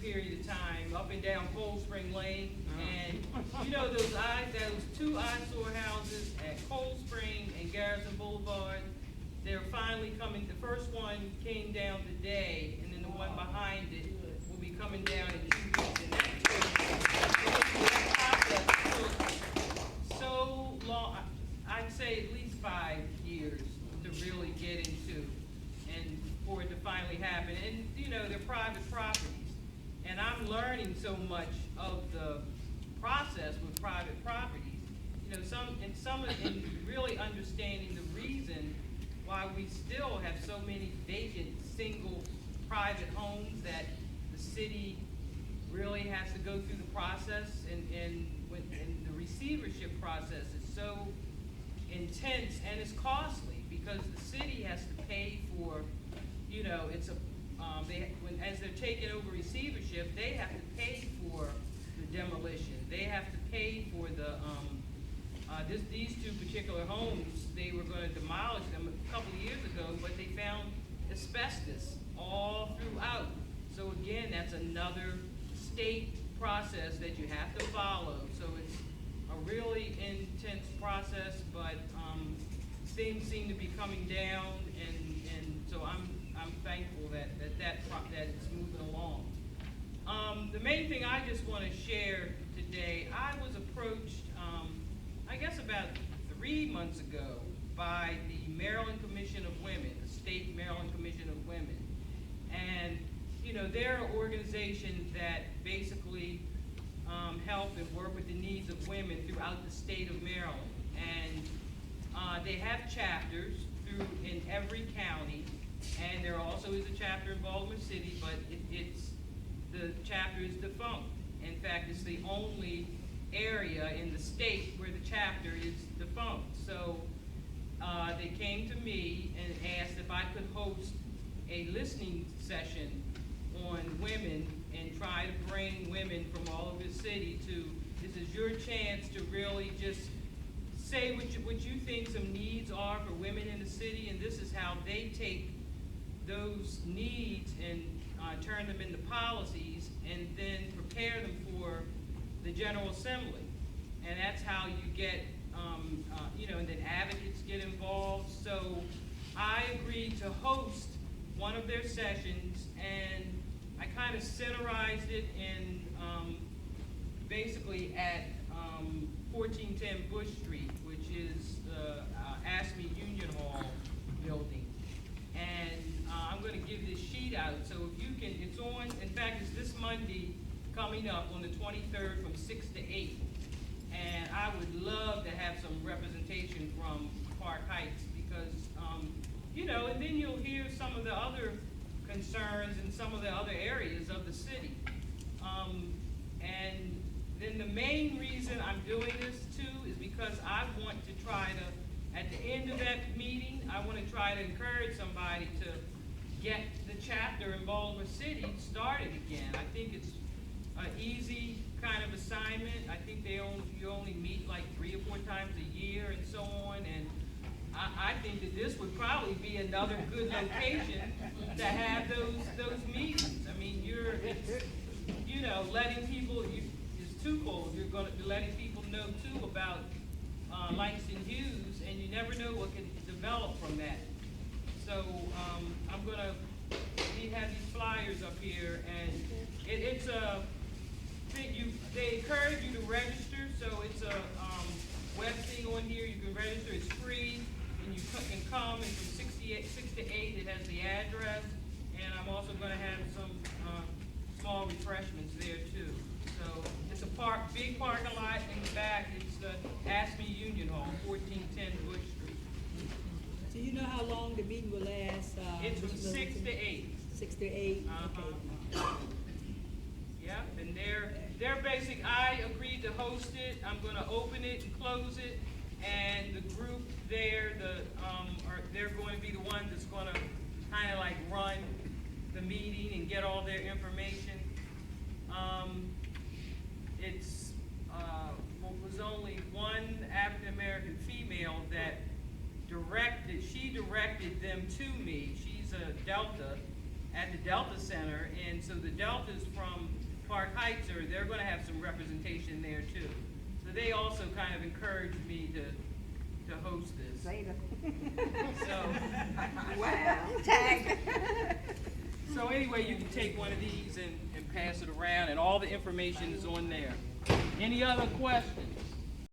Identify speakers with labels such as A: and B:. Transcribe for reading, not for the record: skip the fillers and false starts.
A: period of time up and down Cold Spring Lane. And you know those two eyesore houses at Cold Spring and Garrison Boulevard, they're finally coming. The first one came down today, and then the one behind it will be coming down in 2 weeks. And that took so long, I'd say at least 5 years to really get into, and for it to finally happen. And you know, they're private properties, and I'm learning so much of the process with private properties. You know, in really understanding the reason why we still have so many vacant single private homes, that the city really has to go through the process, and the receivership process is so intense and it's costly, because the city has to pay for, you know, it's a, as they're taking over receivership, they have to pay for the demolition. They have to pay for the, these two particular homes, they were gonna demolish them a couple of years ago, but they found asbestos all throughout. So again, that's another state process that you have to follow. So it's a really intense process, but things seem to be coming down, and so I'm thankful that it's moving along. The main thing I just want to share today, I was approached, I guess about 3 months ago, by the Maryland Commission of Women, the State Maryland Commission of Women. And, you know, they're an organization that basically help and work with the needs of women throughout the state of Maryland. And they have chapters in every county, and there also is a chapter in Baltimore City, but the chapter is defunct. In fact, it's the only area in the state where the chapter is defunct. So they came to me and asked if I could host a listening session on women and try to bring women from all over the city to, this is your chance to really just say what you think some needs are for women in the city, and this is how they take those needs and turn them into policies, and then prepare them for the General Assembly. And that's how you get, you know, and then advocates get involved. So I agreed to host one of their sessions, and I kind of centralized it in, basically at 1410 Bush Street, which is the ASME Union Hall building. And I'm going to give this sheet out, so if you can, it's on, in fact, it's this Monday coming up on the 23rd from 6 to 8. And I would love to have some representation from Park Heights, because, you know, and then you'll hear some of the other concerns in some of the other areas of the city. And then the main reason I'm doing this too is because I want to try to, at the end of that meeting, I want to try to encourage somebody to get the chapter in Baltimore City started again. I think it's an easy kind of assignment. I think you only meet like 3 or 4 times a year and so on. And I think that this would probably be another good location to have those meetings. I mean, you know, letting people, it's twofold. You're going to be letting people know too about Langston Hughes, and you never know what can develop from that. So I'm going to, we have these flyers up here, and it's a thing, they encourage you to register, so it's a web thing on here. You can register, it's free, and you can come, and from 6 to 8 it has the address, and I'm also going to have some small refreshments there too. So it's a big parking lot in the back. It's the ASME Union Hall, 1410 Bush Street.
B: Do you know how long the meeting will last?
A: It's from 6 to 8.
B: 6 to 8? Okay.
A: Yeah, and they're basic, I agreed to host it. I'm gonna open it and close it, and the group there, they're going to be the ones that's gonna kind of like run the meeting and get all their information. It's was only one African-American female that she directed them to me. She's a Delta, at the Delta Center, and so the Deltas from Park Heights they're gonna have some representation there too. So they also kind of encouraged me to host this.
C: Later.
A: So,
C: Wow. Tag.
A: so anyway, you can take one of these and pass it around, and all the information is on there. Any other questions?